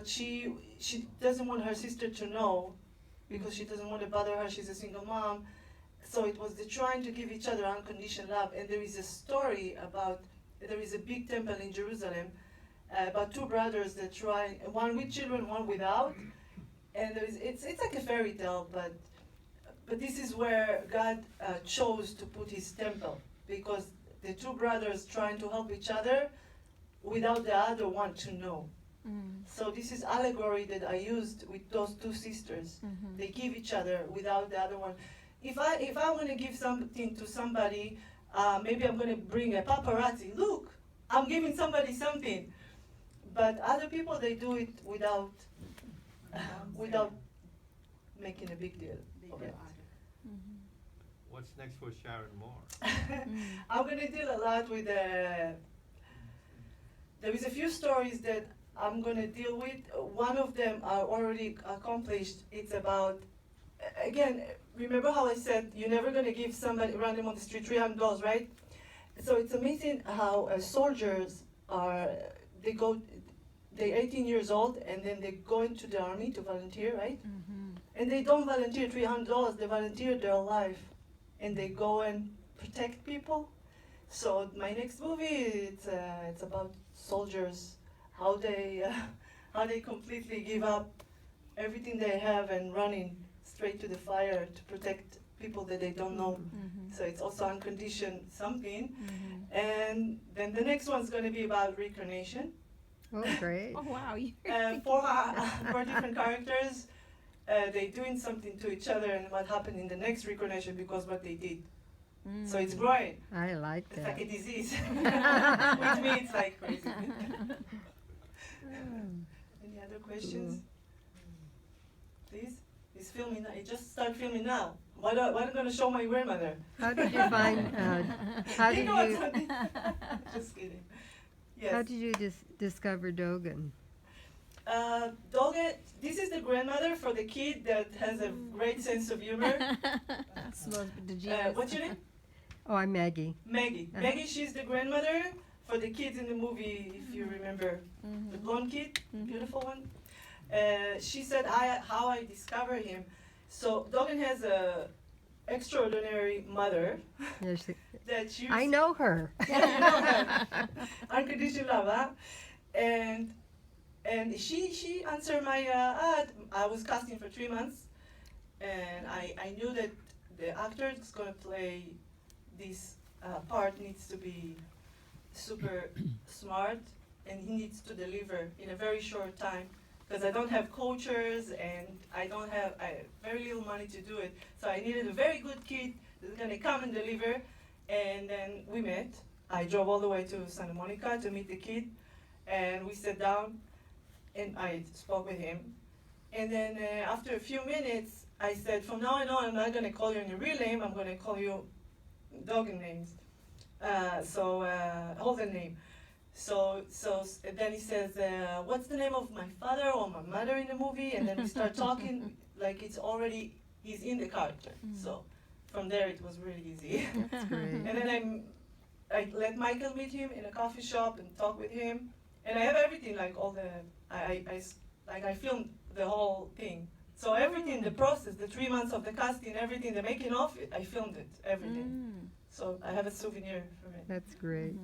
but she doesn't want her sister to know because she doesn't want to bother her. She's a single mom. So it was the trying to give each other unconditional love. And there is a story about, there is a big temple in Jerusalem about two brothers that try, one with children, one without. And it's like a fairy tale, but this is where God chose to put his temple, because the two brothers trying to help each other without the other one to know. So this is allegory that I used with those two sisters. They give each other without the other one. If I want to give something to somebody, maybe I'm going to bring a paparazzi. Look, I'm giving somebody something. But other people, they do it without making a big deal of it. What's next for Sharon Moore? I'm going to deal a lot with there is a few stories that I'm going to deal with. One of them are already accomplished. It's about, again, remember how I said you're never going to give somebody random on the street $300, right? So it's amazing how soldiers are, they're 18 years old and then they go into the army to volunteer, right? And they don't volunteer $300, they volunteer their life. And they go and protect people. So my next movie, it's about soldiers, how they completely give up everything they have and running straight to the fire to protect people that they don't know. So it's also unconditioned something. And then the next one's going to be about reincarnation. Oh, great. Oh, wow. Four different characters. They doing something to each other and what happened in the next reincarnation because what they did. So it's growing. I like It's that. like a disease. With me, it's like crazy. Any other questions? Please? It's filming now. It just started filming now. What am I going to show my grandmother? How did you find, how did you, Just kidding. Yes. how did you discover Dogen? Dogen, this is the grandmother for the kid that has a great sense of humor. What's your name? Oh, I'm Maggie. Maggie. Maggie, she's the grandmother for the kids in the movie, if you remember. The blonde kid, beautiful one. She said how I discovered him. So Dogen has a extraordinary mother Yes, that she. I know her. Yeah, you know her. Unconditional love, huh? And she answered my ad. I was casting for 3 months, and I knew that the actor that's going to play this part needs to be super smart, and he needs to deliver in a very short time, because I don't have coaches and I have very little money to do it. So I needed a very good kid that's going to come and deliver. And then we met. I drove all the way to Santa Monica to meet the kid, and we sat down and I spoke with him. And then after a few minutes, I said, from now on, I'm not going to call you in your real name, I'm going to call you Dogen names. Holden name. So then he says, what's the name of my father or my mother in the movie? And then we start talking like he's in the character. So from there it was really easy. That's great. And then I let Michael meet him in a coffee shop and talk with him. And I have everything, like all the, I filmed the whole thing. So everything, the process, the 3 months of the casting, everything, the making of it, I filmed it, everything. So I have a souvenir from it. That's great.